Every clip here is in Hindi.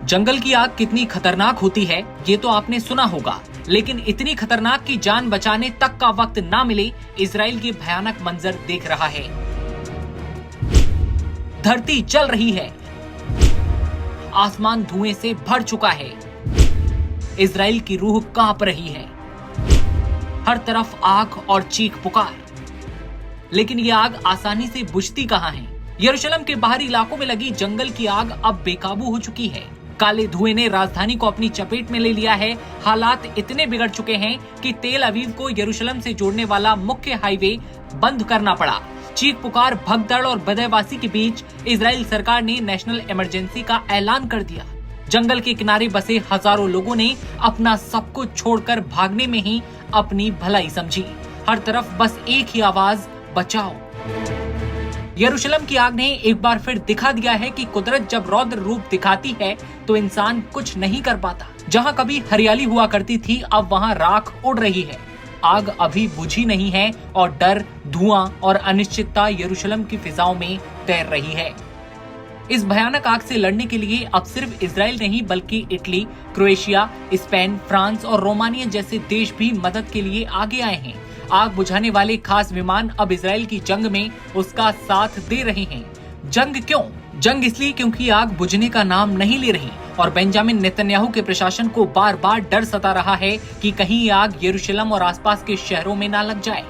जंगल की आग कितनी खतरनाक होती है ये तो आपने सुना होगा, लेकिन इतनी खतरनाक कि जान बचाने तक का वक्त ना मिले, इजराइल की भयानक मंजर देख रहा है। धरती जल रही है, आसमान धुएं से भर चुका है, इजराइल की रूह कांप रही है, हर तरफ आग और चीख पुकार। लेकिन ये आग आसानी से बुझती कहां है? यरूशलेम के बाहरी इलाकों में लगी जंगल की आग अब बेकाबू हो चुकी है। काले धुएं ने राजधानी को अपनी चपेट में ले लिया है। हालात इतने बिगड़ चुके हैं कि तेल अवीव को यरूशलेम से जोड़ने वाला मुख्य हाईवे बंद करना पड़ा। चीख पुकार, भगदड़ और बदहवासी के बीच इजराइल सरकार ने नेशनल इमरजेंसी का ऐलान कर दिया। जंगल के किनारे बसे हजारों लोगों ने अपना सब कुछ छोड़कर भागने में ही अपनी भलाई समझी। हर तरफ बस एक ही आवाज, बचाओ। यरूशलेम की आग ने एक बार फिर दिखा दिया है कि कुदरत जब रौद्र रूप दिखाती है तो इंसान कुछ नहीं कर पाता। जहां कभी हरियाली हुआ करती थी, अब वहां राख उड़ रही है। आग अभी बुझी नहीं है और डर, धुआं और अनिश्चितता यरूशलेम की फिजाओं में तैर रही है। इस भयानक आग से लड़ने के लिए अब सिर्फ इजराइल नहीं बल्कि इटली, क्रोएशिया, स्पेन, फ्रांस और रोमानिया जैसे देश भी मदद के लिए आगे आए हैं। आग बुझाने वाले खास विमान अब इजराइल की जंग में उसका साथ दे रहे हैं। जंग क्यों? जंग इसलिए क्योंकि आग बुझने का नाम नहीं ले रही और बेंजामिन नेतन्याहू के प्रशासन को बार बार डर सता रहा है कि कहीं ये आग यरूशलेम और आसपास के शहरों में ना लग जाए।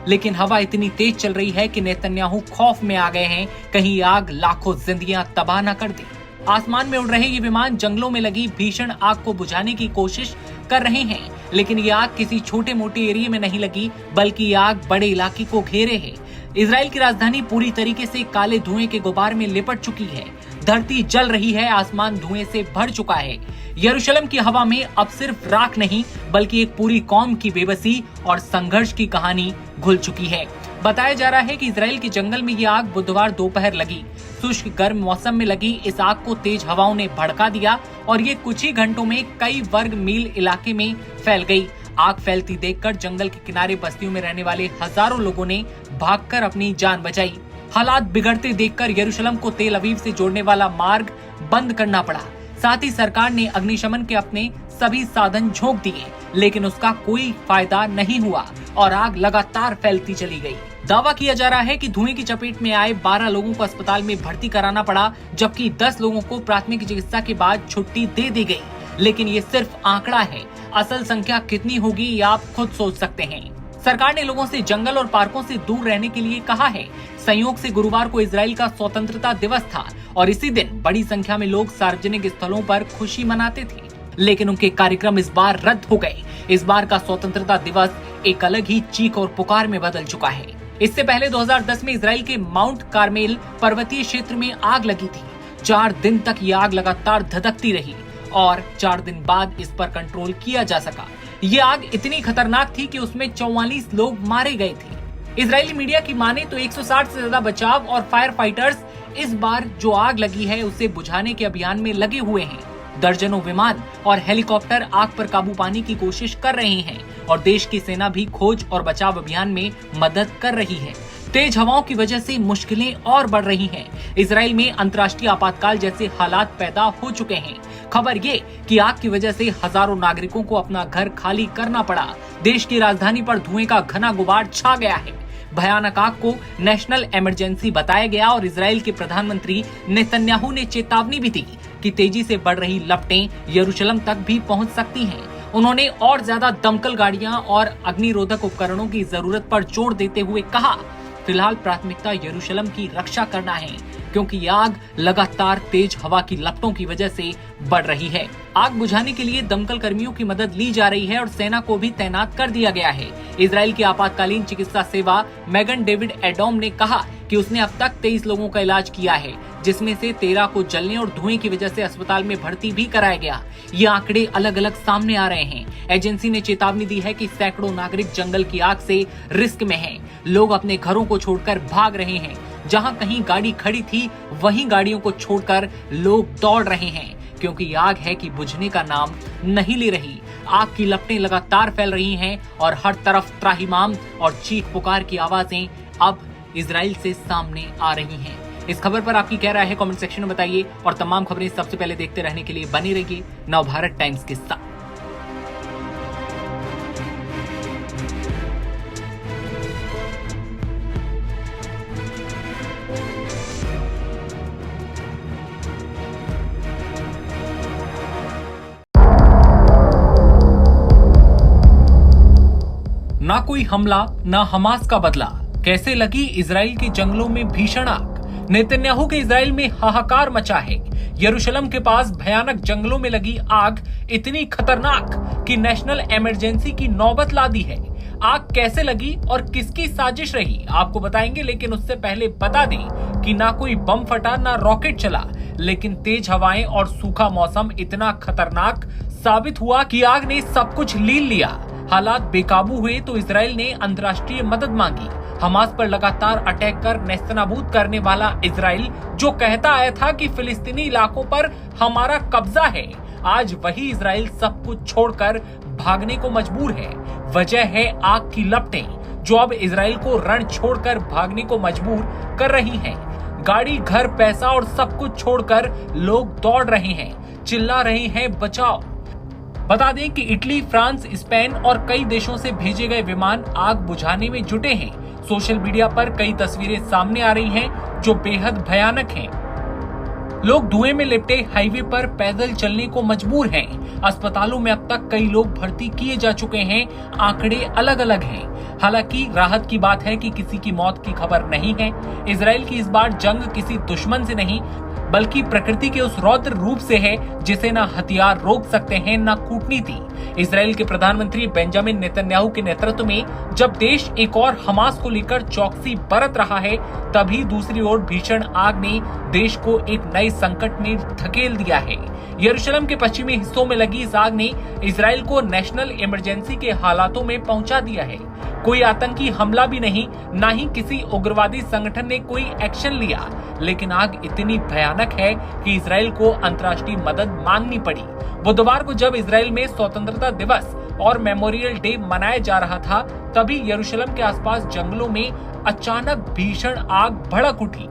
लेकिन हवा इतनी तेज चल रही है कि नेतन्याहू खौफ में आ गए हैं, कहीं आग लाखों जिंदगियां तबाह न कर दे। आसमान में उड़ रहे ये विमान जंगलों में लगी भीषण आग को बुझाने की कोशिश कर रहे हैं, लेकिन ये आग किसी छोटे मोटे एरिया में नहीं लगी, बल्कि ये आग बड़े इलाके को घेरे है। इजराइल की राजधानी पूरी तरीके से काले धुएं के गुबार में लिपट चुकी है। धरती जल रही है, आसमान धुएं से भर चुका है। यरूशलेम की हवा में अब सिर्फ राख नहीं बल्कि एक पूरी कौम की बेबसी और संघर्ष की कहानी घुल चुकी है। बताया जा रहा है कि इजराइल के जंगल में ये आग बुधवार दोपहर लगी। शुष्क गर्म मौसम में लगी इस आग को तेज हवाओं ने भड़का दिया और ये कुछ ही घंटों में कई वर्ग मील इलाके में फैल गई। आग फैलती देखकर जंगल के किनारे बस्तियों में रहने वाले हजारों लोगों ने भागकर अपनी जान बचाई। हालात बिगड़ते देखकर यरूशलेम को तेल अवीव से जोड़ने वाला मार्ग बंद करना पड़ा। साथ ही सरकार ने अग्निशमन के अपने सभी साधन झोंक दिए, लेकिन उसका कोई फायदा नहीं हुआ और आग लगातार फैलती चली गई। दावा किया जा रहा है कि धुएं की चपेट में आए 12 लोगों को अस्पताल में भर्ती कराना पड़ा, जबकि 10 लोगों को प्राथमिक चिकित्सा के बाद छुट्टी दे दी गई। लेकिन ये सिर्फ आंकड़ा है, असल संख्या कितनी होगी ये आप खुद सोच सकते हैं। सरकार ने लोगों से जंगल और पार्कों से दूर रहने के लिए कहा है। संयोग से गुरुवार को इजराइल का स्वतंत्रता दिवस था और इसी दिन बड़ी संख्या में लोग सार्वजनिक स्थलों पर खुशी मनाते थे, लेकिन उनके कार्यक्रम इस बार रद्द हो गए। इस बार का स्वतंत्रता दिवस एक अलग ही चीख और पुकार में बदल चुका है। इससे पहले 2010 में इजराइल के माउंट कार्मेल पर्वतीय क्षेत्र में आग लगी थी। 4 दिन तक ये आग लगातार धधकती रही और 4 दिन बाद इस पर कंट्रोल किया जा सका। ये आग इतनी खतरनाक थी कि उसमें 44 लोग मारे गए थे। इजरायली मीडिया की माने तो 160 से ज्यादा बचाव और फायर फाइटर्स इस बार जो आग लगी है उसे बुझाने के अभियान में लगे हुए हैं। दर्जनों विमान और हेलीकॉप्टर आग पर काबू पाने की कोशिश कर रहे हैं और देश की सेना भी खोज और बचाव अभियान में मदद कर रही है। तेज हवाओं की वजह से मुश्किलें और बढ़ रही हैं। इजराइल में अंतर्राष्ट्रीय आपातकाल जैसे हालात पैदा हो चुके हैं। खबर ये कि आग की वजह से हजारों नागरिकों को अपना घर खाली करना पड़ा। देश की राजधानी पर धुएं का घना गुबार छा गया है। भयानक आग को नेशनल इमरजेंसी बताया गया और इजराइल के प्रधानमंत्री नेतन्याहू ने चेतावनी भी दी कि तेजी से बढ़ रही लपटें यरूशलेम तक भी पहुंच सकती हैं। उन्होंने और ज्यादा दमकल गाड़ियां और अग्निरोधक उपकरणों की जरूरत पर जोर देते हुए कहा, फिलहाल प्राथमिकता यरूशलेम की रक्षा करना है क्योंकि आग लगातार तेज हवा की लपटों की वजह से बढ़ रही है। आग बुझाने के लिए दमकल कर्मियों की मदद ली जा रही है और सेना को भी तैनात कर दिया गया है। इजराइल की आपातकालीन चिकित्सा सेवा मैगन डेविड एडोम ने कहा कि उसने अब तक 23 लोगों का इलाज किया है, जिसमें से 13 को जलने और धुएं की वजह से अस्पताल में भर्ती भी कराया गया। ये आंकड़े अलग अलग सामने आ रहे हैं। एजेंसी ने चेतावनी दी है कि सैकड़ों नागरिक जंगल की आग से रिस्क में हैं। लोग अपने घरों को छोड़कर भाग रहे हैं। जहां कहीं गाड़ी खड़ी थी वहीं गाड़ियों को छोड़कर लोग दौड़ रहे हैं, क्योंकि आग है कि बुझने का नाम नहीं ले रही। आग की लपटें लगातार फैल रही हैं और हर तरफ त्राहिमाम और चीख पुकार की आवाजें अब इजराइल से सामने आ रही हैं। इस खबर पर आपकी क्या राय है कमेंट सेक्शन में बताइए और तमाम खबरें सबसे पहले देखते रहने के लिए बने रहिए नवभारत टाइम्स के साथ। ना कोई हमला, ना हमास का बदला, कैसे लगी इजराइल के जंगलों में भीषण आग। नेतन्याहू के इजराइल में हाहाकार मचा है। यरूशलेम के पास भयानक जंगलों में लगी आग इतनी खतरनाक कि नेशनल इमरजेंसी की नौबत ला दी है। आग कैसे लगी और किसकी साजिश रही आपको बताएंगे, लेकिन उससे पहले बता दें कि ना कोई बम फटा ना रॉकेट चला, लेकिन तेज हवाएं और सूखा मौसम इतना खतरनाक साबित हुआ कि आग ने सब कुछ लील लिया। हालात बेकाबू हुए तो इजराइल ने अंतर्राष्ट्रीय मदद मांगी। हमास पर लगातार अटैक कर नेस्तनाबूद करने वाला इजराइल, जो कहता आया था कि फिलिस्तीनी इलाकों पर हमारा कब्जा है, आज वही इजराइल सब कुछ छोड़कर भागने को मजबूर है। वजह है आग की लपटें, जो अब इजराइल को रण छोड़कर भागने को मजबूर कर रही हैं। गाड़ी, घर, पैसा और सब कुछ छोड़कर लोग दौड़ रहे हैं, चिल्ला रहे हैं बचाओ। बता दें कि इटली, फ्रांस, स्पेन और कई देशों से भेजे गए विमान आग बुझाने में जुटे हैं। सोशल मीडिया पर कई तस्वीरें सामने आ रही हैं जो बेहद भयानक हैं। लोग धुएं में लिपटे हाईवे पर पैदल चलने को मजबूर हैं। अस्पतालों में अब तक कई लोग भर्ती किए जा चुके हैं। आंकड़े अलग अलग हैं। हालांकि राहत की बात है कि किसी की मौत की खबर नहीं है। इजराइल की इस बार जंग किसी दुश्मन से नहीं, बल्कि प्रकृति के उस रौद्र रूप से है जिसे ना हथियार रोक सकते हैं ना कूटनीति। इजराइल के प्रधानमंत्री बेंजामिन नेतन्याहू के नेतृत्व में जब देश एक और हमास को लेकर चौकसी बरत रहा है, तभी दूसरी ओर भीषण आग ने देश को एक नए संकट में धकेल दिया है। यरूशलेम के पश्चिमी हिस्सों में लगी इस आग ने इजराइल को नेशनल इमरजेंसी के हालातों में पहुंचा दिया है। कोई आतंकी हमला भी नहीं, ना ही किसी उग्रवादी संगठन ने कोई एक्शन लिया, लेकिन आग इतनी भयानक है कि इजराइल को अंतर्राष्ट्रीय मदद मांगनी पड़ी। बुधवार को जब इजराइल में स्वतंत्रता दिवस और मेमोरियल डे मनाया जा रहा था, तभी यरूशलेम के आसपास जंगलों में अचानक भीषण आग भड़क उठी।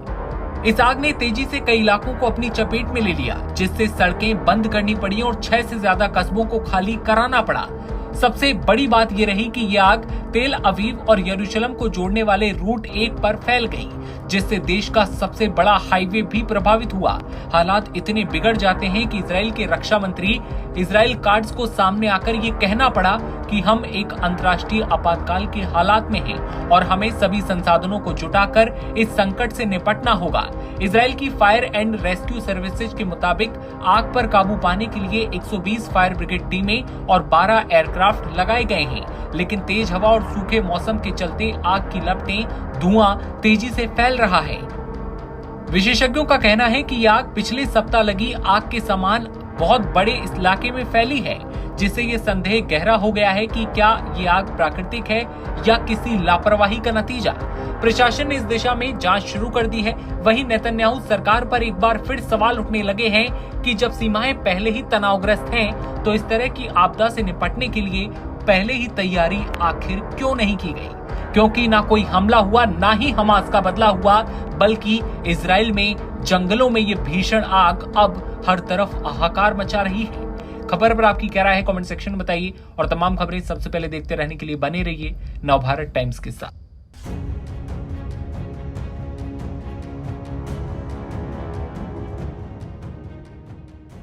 इस आग ने तेजी से कई इलाकों को अपनी चपेट में ले लिया, जिससे सड़कें बंद करनी पड़ी और 6 से ज्यादा कस्बों को खाली कराना पड़ा। सबसे बड़ी बात ये रही कि यह आग तेल अवीव और यरूशलेम को जोड़ने वाले रूट 1 पर फैल गई, जिससे देश का सबसे बड़ा हाईवे भी प्रभावित हुआ। हालात इतने बिगड़ जाते हैं कि इजराइल के रक्षा मंत्री इजराइल कार्ड्स को सामने आकर ये कहना पड़ा कि हम एक अंतर्राष्ट्रीय आपातकाल के हालात में हैं और हमें सभी संसाधनों को जुटाकर इस संकट से निपटना होगा। इजराइल की फायर एंड रेस्क्यू सर्विसेज के मुताबिक आग पर काबू पाने के लिए 120 फायर ब्रिगेड टीमें और 12 एयरक्राफ्ट लगाए गए हैं, लेकिन तेज हवा और सूखे मौसम के चलते आग की लपटें, धुआं तेजी से फैल रहा है। विशेषज्ञों का कहना है कि यह आग पिछले सप्ताह लगी आग के समान बहुत बड़े इलाके में फैली है, जिससे ये संदेह गहरा हो गया है कि क्या ये आग प्राकृतिक है या किसी लापरवाही का नतीजा। प्रशासन ने इस दिशा में जांच शुरू कर दी है। वहीं नेतन्याहू सरकार पर एक बार फिर सवाल उठने लगे हैं कि जब सीमाएं पहले ही तनावग्रस्त हैं, तो इस तरह की आपदा से निपटने के लिए पहले ही तैयारी आखिर क्यों नहीं की गई? क्योंकि ना कोई हमला हुआ, ना ही हमास का बदला हुआ, बल्कि इजराइल में जंगलों में ये भीषण आग अब हर तरफ हाहाकार मचा रही है। खबर पर आपकी क्या राय है कमेंट सेक्शन में बताइए और तमाम खबरें सबसे पहले देखते रहने के लिए बने रहिए नवभारत टाइम्स के साथ।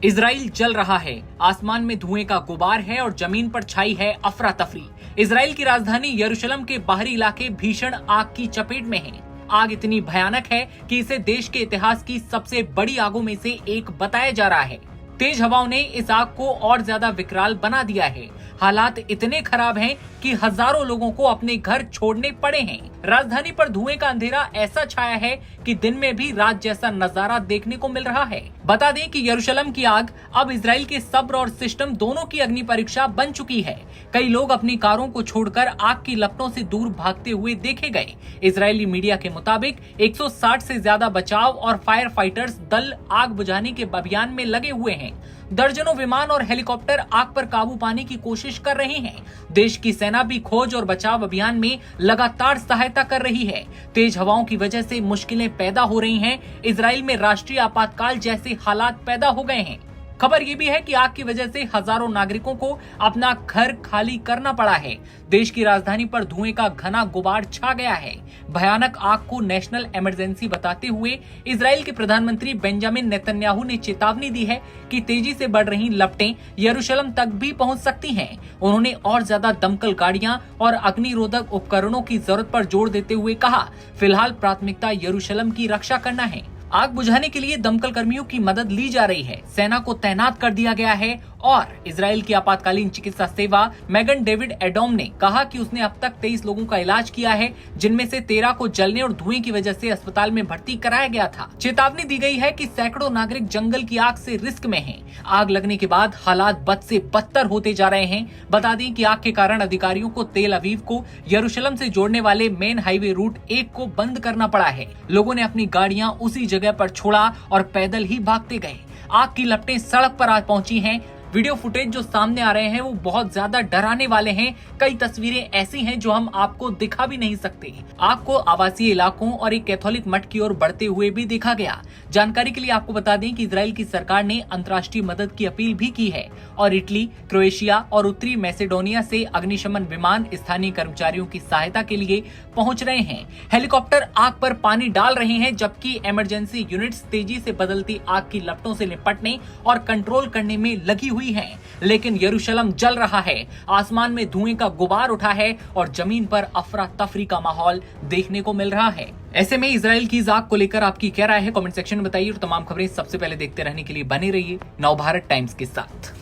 इजराइल जल रहा है, आसमान में धुएं का गुबार है और जमीन पर छाई है अफरा तफरी। इजराइल की राजधानी यरूशलेम के बाहरी इलाके भीषण आग की चपेट में हैं। आग इतनी भयानक है कि इसे देश के इतिहास की सबसे बड़ी आगों में से एक बताया जा रहा है। तेज हवाओं ने इस आग को और ज्यादा विकराल बना दिया है। हालात इतने खराब हैं कि हजारों लोगों को अपने घर छोड़ने पड़े हैं। राजधानी पर धुएं का अंधेरा ऐसा छाया है कि दिन में भी रात जैसा नजारा देखने को मिल रहा है। बता दें कि यरूशलेम की आग अब इजराइल के सब्र और सिस्टम दोनों की अग्नि परीक्षा बन चुकी है। कई लोग अपनी कारों को छोड़कर आग की लपटों से दूर भागते हुए देखे गए। इजरायली मीडिया के मुताबिक 160 से ज्यादा बचाव और फायर फाइटर्स दल आग बुझाने के अभियान में लगे हुए हैं। हैं। दर्जनों विमान और हेलीकॉप्टर आग पर काबू पाने की कोशिश कर रहे हैं। देश की सेना भी खोज और बचाव अभियान में लगातार सहायता कर रही है। तेज हवाओं की वजह से मुश्किलें पैदा हो रही हैं। इजराइल में राष्ट्रीय आपातकाल जैसे हालात पैदा हो गए हैं। खबर ये भी है कि आग की वजह से हजारों नागरिकों को अपना घर खाली करना पड़ा है। देश की राजधानी पर धुएं का घना गुबार छा गया है। भयानक आग को नेशनल इमरजेंसी बताते हुए इजराइल के प्रधानमंत्री बेंजामिन नेतन्याहू ने चेतावनी दी है कि तेजी से बढ़ रही लपटें यरूशलेम तक भी पहुंच सकती हैं। उन्होंने और ज्यादा दमकल गाड़ियां और अग्निरोधक उपकरणों की जरूरत पर जोर देते हुए कहा, फिलहाल प्राथमिकता यरूशलेम की रक्षा करना है। आग बुझाने के लिए दमकल कर्मियों की मदद ली जा रही है। सेना को तैनात कर दिया गया है और इजराइल की आपातकालीन चिकित्सा सेवा मैगन डेविड एडोम ने कहा कि उसने अब तक 23 लोगों का इलाज किया है, जिनमें से 13 को जलने और धुएं की वजह से अस्पताल में भर्ती कराया गया था। चेतावनी दी गई है कि सैकड़ों नागरिक जंगल की आग से रिस्क में हैं। आग लगने के बाद हालात बद से बदतर होते जा रहे हैं। बता दें कि आग के कारण अधिकारियों को तेल अवीव को यरूशलेम से जोड़ने वाले मेन हाईवे रूट 1 को बंद करना पड़ा है। लोगों ने अपनी गाड़ियां उसी जगह पर छोड़ा और पैदल ही भागते गए। आग की लपटें सड़क पर आ पहुंची हैं। वीडियो फुटेज जो सामने आ रहे हैं वो बहुत ज्यादा डराने वाले हैं। कई तस्वीरें ऐसी हैं जो हम आपको दिखा भी नहीं सकते। आग को आवासीय इलाकों और एक कैथोलिक मठ की ओर बढ़ते हुए भी देखा गया। जानकारी के लिए आपको बता दें कि इजराइल की सरकार ने अंतर्राष्ट्रीय मदद की अपील भी की है और इटली, क्रोएशिया और उत्तरी मैसेडोनिया से अग्निशमन विमान स्थानीय कर्मचारियों की सहायता के लिए पहुंच रहे हैं। हेलीकॉप्टर आग पर पानी डाल रहे हैं, जबकि इमरजेंसी यूनिट्स तेजी से बदलती आग की लपटों से निपटने और कंट्रोल करने में लगी हुई है। लेकिन यरूशलेम जल रहा है। आसमान में धुएं का गुबार उठा है और जमीन पर अफरा तफरी का माहौल देखने को मिल रहा है। ऐसे में इजराइल की इस आग को लेकर आपकी क्या राय है, कमेंट सेक्शन में बताइए और तमाम खबरें सबसे पहले देखते रहने के लिए बने रहिए नवभारत टाइम्स के साथ।